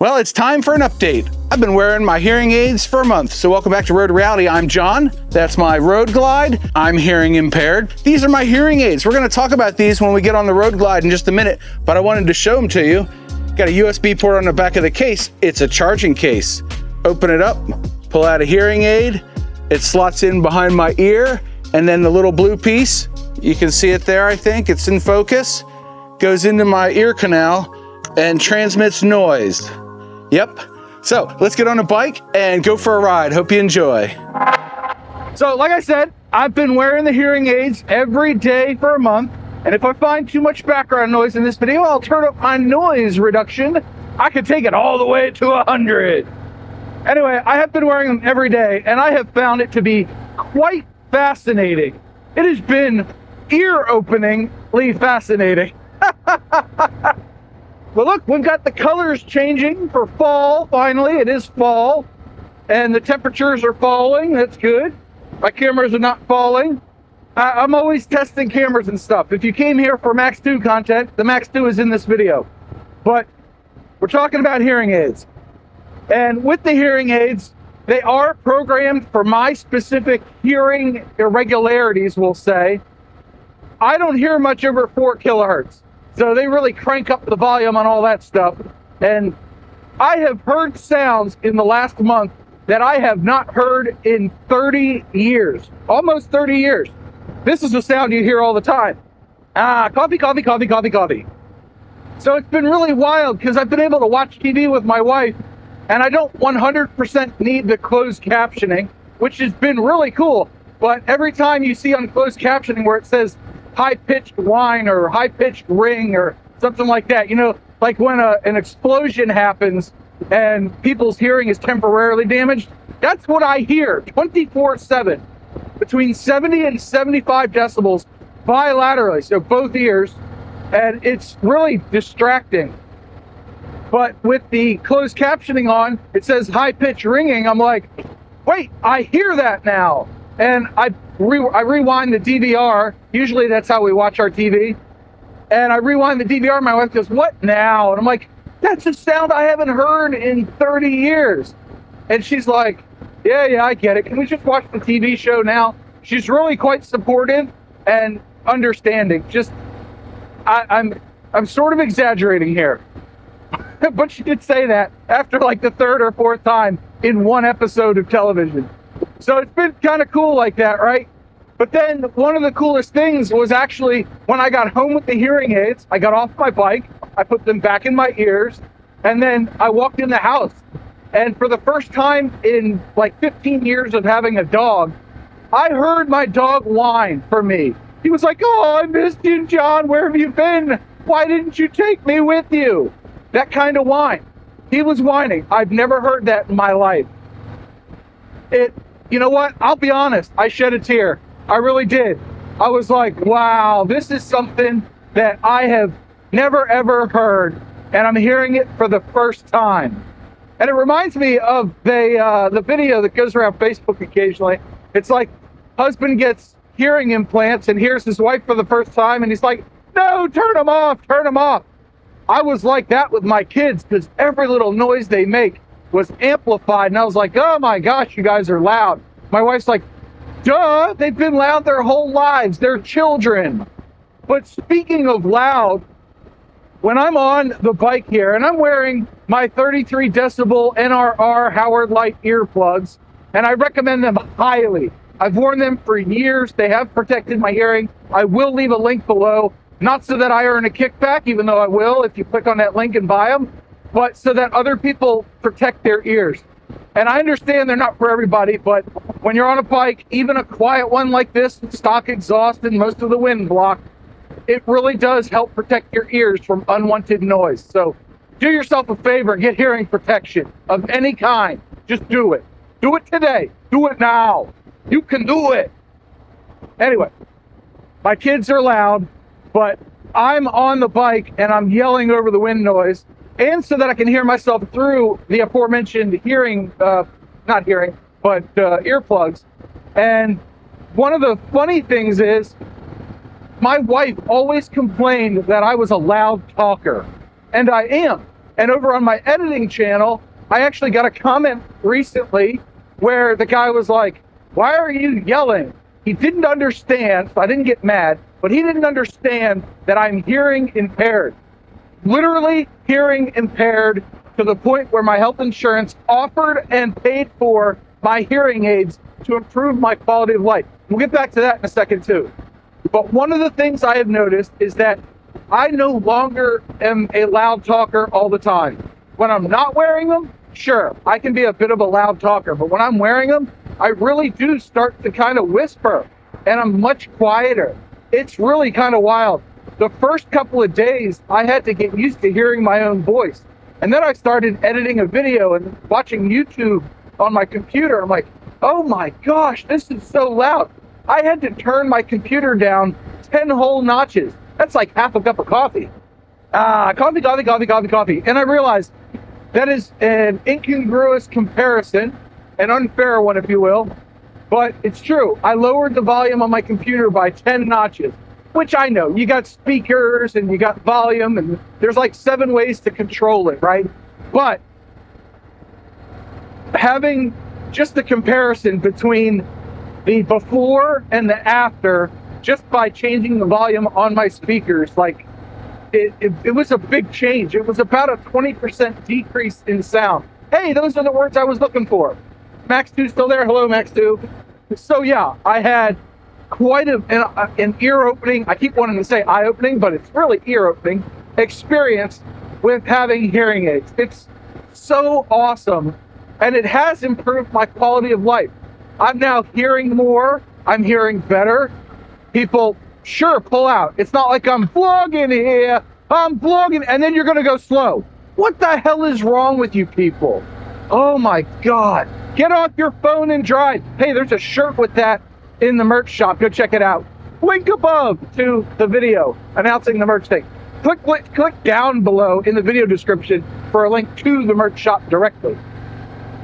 Well, it's time for an update. I've been wearing my hearing aids for a month, so welcome back to Road to Reality. I'm John. That's my Road Glide. I'm hearing impaired. These are my hearing aids. We're going to talk about these when we get on the Road Glide in just a minute, but I wanted to show them to you. Got a USB port on the back of the case. It's a charging case. Open it up, pull out a hearing aid. It slots in behind my ear, and then the little blue piece, you can see it there, I think. It's in focus. Goes into my ear canal and transmits noise. Yep. So let's get on a bike and go for a ride. Hope you enjoy. So like I said, I've been wearing the hearing aids every day for a month. And if I find too much background noise in this video, I'll turn up my noise reduction. I could take it all the way to 100. Anyway, I have been wearing them every day, and I have found it to be quite fascinating. It has been ear-openingly fascinating. Well, look, we've got the colors changing for fall, finally. It is fall, and the temperatures are falling. That's good. My cameras are not falling. I'm always testing cameras and stuff. If you came here for Max 2 content, the Max 2 is in this video. But we're talking about hearing aids. And with the hearing aids, they are programmed for my specific hearing irregularities, we'll say. I don't hear much over 4 kilohertz. So they really crank up the volume on all that stuff. And I have heard sounds in the last month that I have not heard in 30 years, almost 30 years. This is a sound you hear all the time. Coffee, coffee, coffee, coffee, coffee. So it's been really wild because I've been able to watch TV with my wife, and I don't 100% need the closed captioning, which has been really cool. But every time you see on closed captioning where it says high-pitched whine or high-pitched ring or something like that, you know, like when an explosion happens and people's hearing is temporarily damaged, that's what I hear 24/7, between 70 and 75 decibels bilaterally, so both ears, and it's really distracting. But with the closed captioning on, it says high-pitched ringing. I'm like, wait, I hear that now. And I rewind the DVR. Usually that's how we watch our TV. And I rewind the DVR. My wife goes, what now? And I'm like, that's a sound I haven't heard in 30 years. And she's like, yeah, I get it. Can we just watch the TV show now? She's really quite supportive and understanding. Just, I'm sort of exaggerating here. But she did say that after like the 3rd or 4th time in one episode of television. So it's been kind of cool like that, right? But then one of the coolest things was actually when I got home with the hearing aids, I got off my bike, I put them back in my ears, and then I walked in the house. And for the first time in like 15 years of having a dog, I heard my dog whine for me. He was like, oh, I missed you, John. Where have you been? Why didn't you take me with you? That kind of whine. He was whining. I've never heard that in my life. You know what? I'll be honest. I shed a tear. I really did. I was like, wow, this is something that I have never, ever heard. And I'm hearing it for the first time. And it reminds me of the video that goes around Facebook occasionally. It's like husband gets hearing implants and hears his wife for the first time. And he's like, no, turn them off, turn them off. I was like that with my kids because every little noise they make was amplified, and I was like, oh my gosh, you guys are loud. My wife's like, duh, they've been loud their whole lives. They're children. But speaking of loud, when I'm on the bike here and I'm wearing my 33 decibel NRR Howard Light earplugs, and I recommend them highly. I've worn them for years. They have protected my hearing. I will leave a link below, not so that I earn a kickback, even though I will if you click on that link and buy them, but so that other people protect their ears. And I understand they're not for everybody, but when you're on a bike, even a quiet one like this, stock exhaust and most of the wind block, it really does help protect your ears from unwanted noise. So do yourself a favor and get hearing protection of any kind. Just do it. Do it today. Do it now. You can do it. Anyway, my kids are loud, but I'm on the bike and I'm yelling over the wind noise, and so that I can hear myself through the aforementioned earplugs. And one of the funny things is my wife always complained that I was a loud talker, and I am. And over on my editing channel, I actually got a comment recently where the guy was like, why are you yelling? He didn't understand, so I didn't get mad, but he didn't understand that I'm hearing impaired. Literally hearing impaired to the point where my health insurance offered and paid for my hearing aids to improve my quality of life. We'll get back to that in a second too. But one of the things I have noticed is that I no longer am a loud talker all the time. When I'm not wearing them, sure, I can be a bit of a loud talker, but when I'm wearing them, I really do start to kind of whisper, and I'm much quieter. It's really kind of wild. The first couple of days, I had to get used to hearing my own voice. And then I started editing a video and watching YouTube on my computer. I'm like, oh my gosh, this is so loud. I had to turn my computer down 10 whole notches. That's like half a cup of coffee. Coffee. And I realized that is an incongruous comparison, an unfair one, if you will. But it's true. I lowered the volume on my computer by 10 notches, which I know. You got speakers and you got volume, and there's like 7 ways to control it, right? But having just the comparison between the before and the after, just by changing the volume on my speakers, like it was a big change. It was about a 20% decrease in sound. Hey, those are the words I was looking for. Max 2 still there? Hello, Max 2. So yeah, I had quite an ear-opening, I keep wanting to say eye-opening, but it's really ear-opening experience with having hearing aids. It's so awesome, and it has improved my quality of life. I'm now hearing more, I'm hearing better. People, sure, pull out. It's not like I'm vlogging here, I'm vlogging, and then you're gonna go slow. What the hell is wrong with you people? Oh my God. Get off your phone and drive. Hey, there's a shirt with that in the merch shop. Go check it out. Link above to the video announcing the merch thing. Click down below in the video description for a link to the merch shop directly.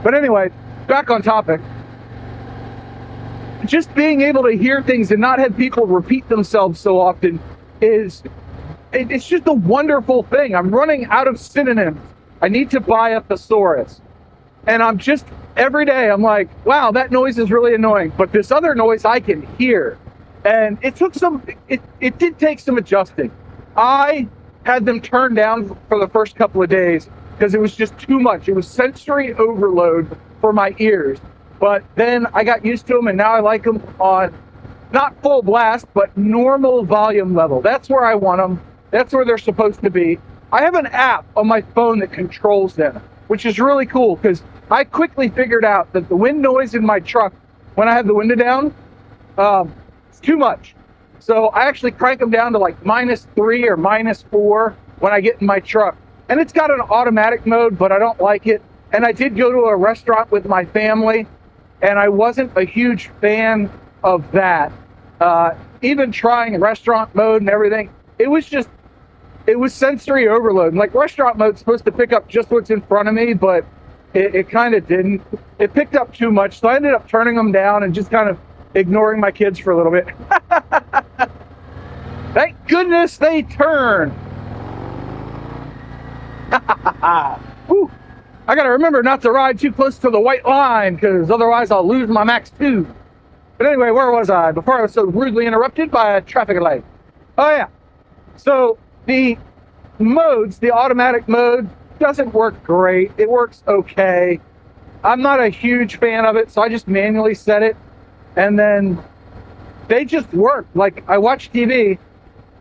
But anyway, back on topic. Just being able to hear things and not have people repeat themselves so often it's just a wonderful thing. I'm running out of synonyms. I need to buy a thesaurus. And I'm just, every day, I'm like, wow, that noise is really annoying. But this other noise I can hear. And it took it did take some adjusting. I had them turned down for the first couple of days because it was just too much. It was sensory overload for my ears. But then I got used to them, and now I like them on not full blast, but normal volume level. That's where I want them. That's where they're supposed to be. I have an app on my phone that controls them, which is really cool because I quickly figured out that the wind noise in my truck, when I have the window down, it's too much. So I actually crank them down to like -3 or -4 when I get in my truck. And it's got an automatic mode, but I don't like it. And I did go to a restaurant with my family, and I wasn't a huge fan of that. Even trying restaurant mode and everything, it was sensory overload. Like, restaurant mode's supposed to pick up just what's in front of me, but it kind of didn't. It picked up too much, so I ended up turning them down and just kind of ignoring my kids for a little bit. Thank goodness they turned. Whew. I gotta remember not to ride too close to the white line, because otherwise I'll lose my Max 2. But anyway, where was I before I was so rudely interrupted by a traffic light? Oh yeah. So the modes, the automatic mode, doesn't work great. It works okay. I'm not a huge fan of it, so I just manually set it, and then they just work. Like, I watch TV.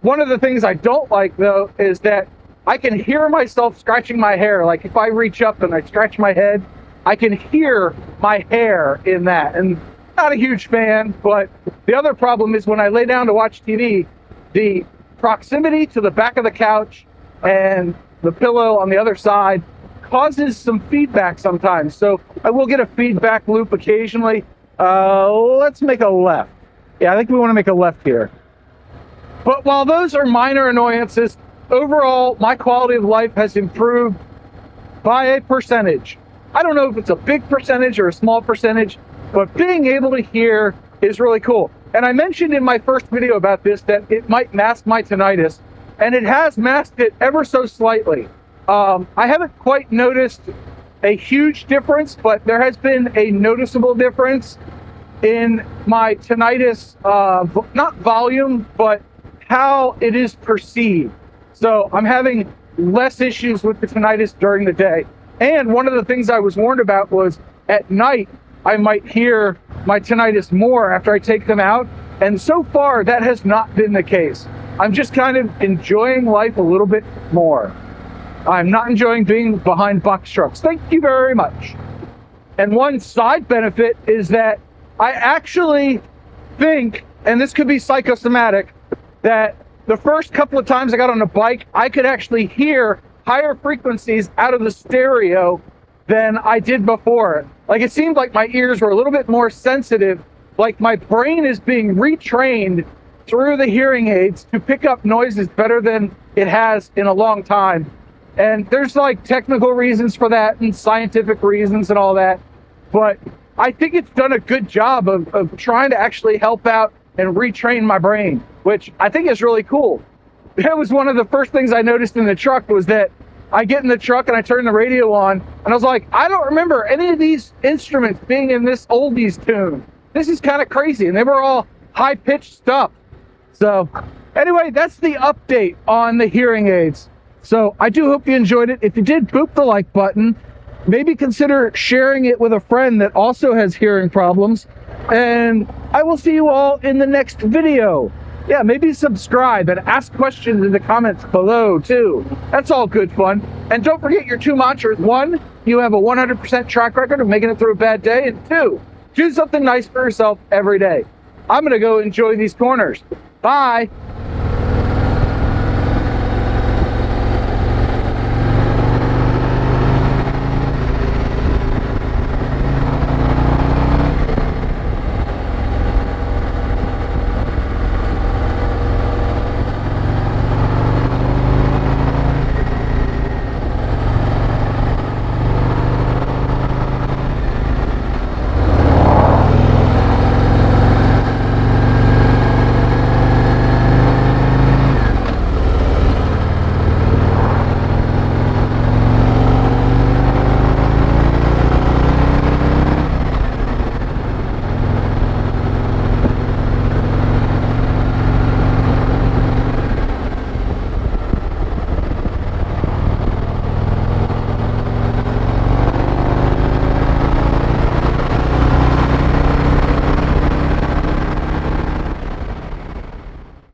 One of the things I don't like, though, is that I can hear myself scratching my hair. Like, if I reach up and I scratch my head, I can hear my hair in that. And not a huge fan, but the other problem is when I lay down to watch TV, the proximity to the back of the couch and the pillow on the other side causes some feedback sometimes. So I will get a feedback loop occasionally. Let's make a left. Yeah, I think we want to make a left here. But while those are minor annoyances, overall, my quality of life has improved by a percentage. I don't know if it's a big percentage or a small percentage, but being able to hear is really cool. And I mentioned in my first video about this that it might mask my tinnitus, and it has masked it ever so slightly. I haven't quite noticed a huge difference, but there has been a noticeable difference in my tinnitus, not volume, but how it is perceived. So I'm having less issues with the tinnitus during the day. And one of the things I was warned about was at night, I might hear my tinnitus more after I take them out. And so far, that has not been the case. I'm just kind of enjoying life a little bit more. I'm not enjoying being behind box trucks. Thank you very much. And one side benefit is that I actually think, and this could be psychosomatic, that the first couple of times I got on a bike, I could actually hear higher frequencies out of the stereo than I did before. Like, it seemed like my ears were a little bit more sensitive, like my brain is being retrained through the hearing aids to pick up noises better than it has in a long time. And there's like technical reasons for that and scientific reasons and all that. But I think it's done a good job of trying to actually help out and retrain my brain, which I think is really cool. That was one of the first things I noticed in the truck, was that I get in the truck and I turn the radio on and I was like, I don't remember any of these instruments being in this oldies tune. This is kind of crazy. And they were all high-pitched stuff. So anyway, that's the update on the hearing aids. So I do hope you enjoyed it. If you did, boop the like button. Maybe consider sharing it with a friend that also has hearing problems. And I will see you all in the next video. Yeah, maybe subscribe and ask questions in the comments below too. That's all good fun. And don't forget your two mantras. One, you have a 100% track record of making it through a bad day. And two, do something nice for yourself every day. I'm gonna go enjoy these corners. Bye.